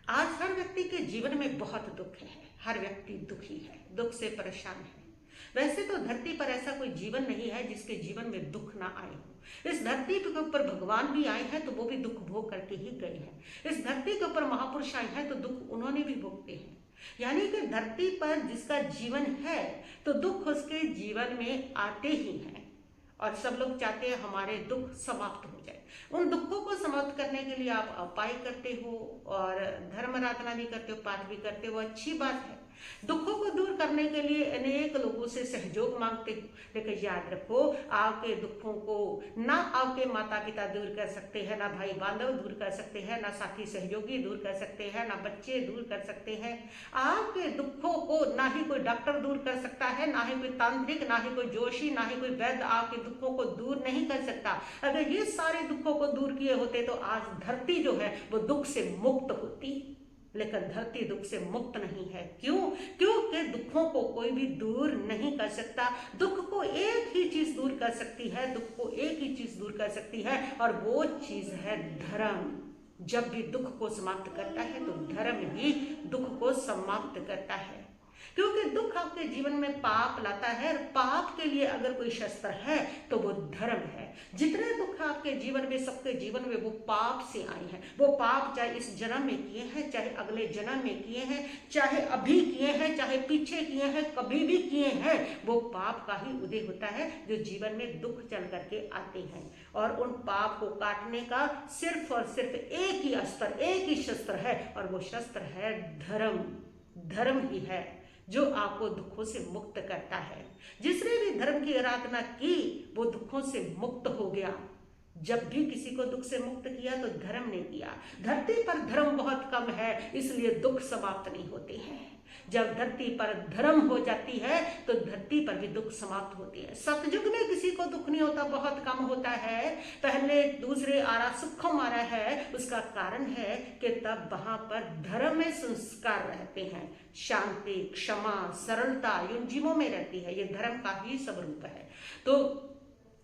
आज हर व्यक्ति के जीवन में बहुत दुख है। हर व्यक्ति दुखी है, दुख से परेशान है। वैसे तो धरती पर ऐसा कोई जीवन नहीं है जिसके जीवन में दुख ना आए हो। इस धरती के ऊपर भगवान भी आए हैं तो वो भी दुख भोग करके ही गए हैं। इस धरती के ऊपर महापुरुष आए हैं तो दुख उन्होंने भी भोगते हैं। यानी कि धरती पर जिसका जीवन है तो दुख उसके जीवन में आते ही हैं। और सब लोग चाहते हैं हमारे दुख समाप्त हो जाए। उन दुखों को समाप्त करने के लिए आप उपाय करते हो और धर्म आराधना भी करते हो, पाठ भी करते हो, अच्छी बात है। दुखों को दूर करने के लिए अनेक लोगों से सहयोग मांगते हो, लेकिन याद रखो आपके दुखों को ना आपके माता पिता दूर कर सकते हैं, ना भाई बांधव दूर कर सकते हैं, ना साथी सहयोगी दूर कर सकते हैं, ना बच्चे दूर कर सकते हैं। आपके दुखों को ना ही कोई डॉक्टर दूर कर सकता है, ना ही कोई तांत्रिक, ना ही कोई जोशी, ना ही कोई वैद्य आपके दुखों को दूर नहीं कर सकता। अगर ये सारे दुखों को दूर किए होते तो आज धरती जो है वो दुख से मुक्त होती, लेकिन धरती दुख से मुक्त नहीं है। क्यों? क्योंकि दुखों को कोई भी दूर नहीं कर सकता। दुख को एक ही चीज दूर कर सकती है, दुख को एक ही चीज दूर कर सकती है और वो चीज है धर्म। जब भी दुख को समाप्त करता है तो धर्म ही दुख को समाप्त करता है। क्योंकि दुख आपके जीवन में पाप लाता है और पाप के लिए अगर कोई शस्त्र है तो वो धर्म है। जितने दुख आपके जीवन में, सबके जीवन में, वो पाप से आए हैं। वो पाप चाहे इस जन्म में किए हैं, चाहे अगले जन्म में किए हैं, चाहे अभी किए हैं, चाहे पीछे किए हैं, कभी भी किए हैं, वो पाप का ही उदय होता है जो जीवन में दुख चल करके आते हैं। और उन पाप को काटने का सिर्फ और सिर्फ एक ही अस्त्र, एक ही शस्त्र है और वो शस्त्र है धर्म। धर्म ही है जो आपको दुखों से मुक्त करता है। जिसने भी धर्म की आराधना की वो दुखों से मुक्त हो गया। जब भी किसी को दुख से मुक्त किया तो धर्म ने किया। धरती पर धर्म बहुत कम है, इसलिए दुख समाप्त नहीं होते हैं। जब धरती पर धर्म हो जाती है तो धरती पर भी दुख समाप्त होती है। सतयुग में किसी को दुख नहीं होता, बहुत कम होता है। पहले दूसरे आरा सुखम आ रहा है, उसका कारण है कि तब वहां पर धर्म में संस्कार रहते हैं। शांति, क्षमा, सरलता इन जीवों में रहती है। ये धर्म का ही स्वरूप है, तो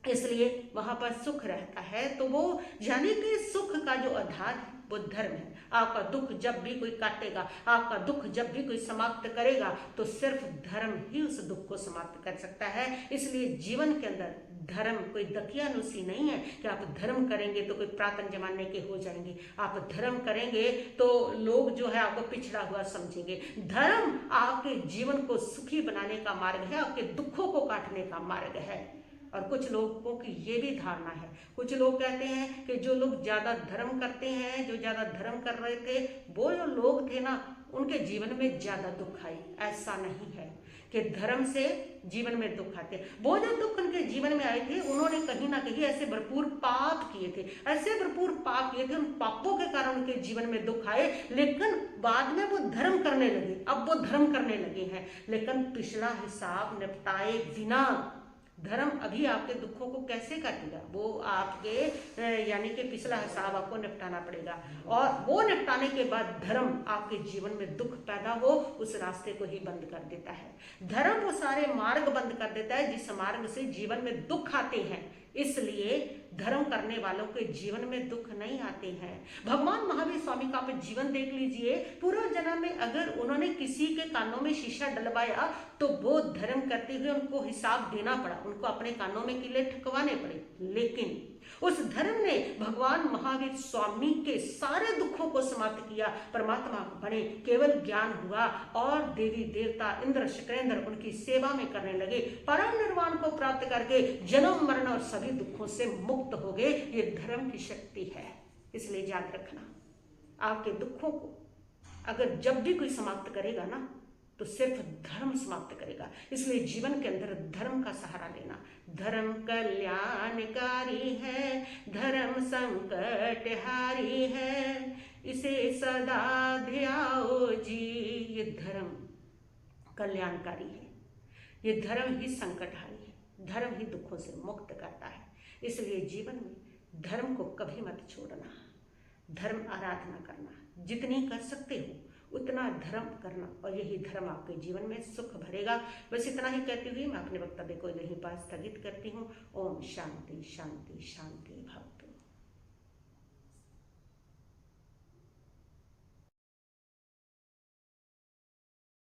इसलिए वहां पर सुख रहता है। तो वो यानी कि सुख का जो आधार है वो धर्म है। आपका दुख जब भी कोई काटेगा, आपका दुख जब भी कोई समाप्त करेगा तो सिर्फ धर्म ही उस दुख को समाप्त कर सकता है। इसलिए जीवन के अंदर धर्म कोई दकियानुसी नहीं है कि आप धर्म करेंगे तो कोई प्रातन जमाने के हो जाएंगे। आप धर्म करेंगे तो लोग जो है आपको पिछड़ा हुआ समझेंगे। धर्म आपके जीवन को सुखी बनाने का मार्ग है, आपके दुखों को काटने का मार्ग है। और कुछ लोगों की ये भी धारणा है, कुछ लोग कहते हैं कि जो लोग ज्यादा धर्म करते हैं, जो ज्यादा धर्म कर रहे थे, वो जो लोग थे ना उनके जीवन में ज्यादा दुख आए। ऐसा नहीं है कि धर्म से जीवन में दुख आते। वो जो दुख उनके जीवन में आए थे उन्होंने कहीं ना कहीं ऐसे भरपूर पाप किए थे, ऐसे भरपूर पाप किए थे, उन पापों के कारण उनके जीवन में दुख आए। लेकिन बाद में वो धर्म करने लगे, अब वो धर्म करने लगे हैं, लेकिन पिछला हिसाब निपटाए बिना धर्म अभी आपके दुखों को कैसे काटेगा? वो आपके यानी कि पिछला हिसाब आपको निपटाना पड़ेगा और वो निपटाने के बाद धर्म आपके जीवन में दुख पैदा हो उस रास्ते को ही बंद कर देता है। धर्म वो सारे मार्ग बंद कर देता है जिस मार्ग से जीवन में दुख आते हैं। इसलिए धर्म करने वालों के जीवन में दुख नहीं आते हैं। भगवान महावीर स्वामी का आप जीवन देख लीजिए। पूर्व जन्म में अगर उन्होंने किसी के कानों में शीशा डलवाया तो वो धर्म करते हुए उनको हिसाब देना पड़ा, उनको अपने कानों में किले ठकवाने पड़े। लेकिन उस धर्म ने भगवान महावीर स्वामी के सारे दुखों को समाप्त किया, परमात्मा बने, केवल ज्ञान हुआ और देवी देवता इंद्र शुक्रेंद्र उनकी सेवा में करने लगे। परम निर्वाण को प्राप्त करके जन्म मरण और सभी दुखों से मुक्त हो गए। ये धर्म की शक्ति है। इसलिए याद रखना, आपके दुखों को अगर जब भी कोई समाप्त करेगा ना तो सिर्फ धर्म समाप्त करेगा। इसलिए जीवन के अंदर धर्म का सहारा लेना। धर्म कल्याणकारी है, धर्म संकटहारी है, इसे सदा ध्याओ जी। ये धर्म कल्याणकारी है, ये धर्म ही संकटहारी है, धर्म ही दुखों से मुक्त करता है। इसलिए जीवन में धर्म को कभी मत छोड़ना, धर्म आराधना करना, जितनी कर सकते हो उतना धर्म करना और यही धर्म आपके जीवन में सुख भरेगा। बस इतना ही कहती हुई मैं अपने वक्तव्य को यहीं पर स्थगित करती हूँ। ओम शांति शांति शांति।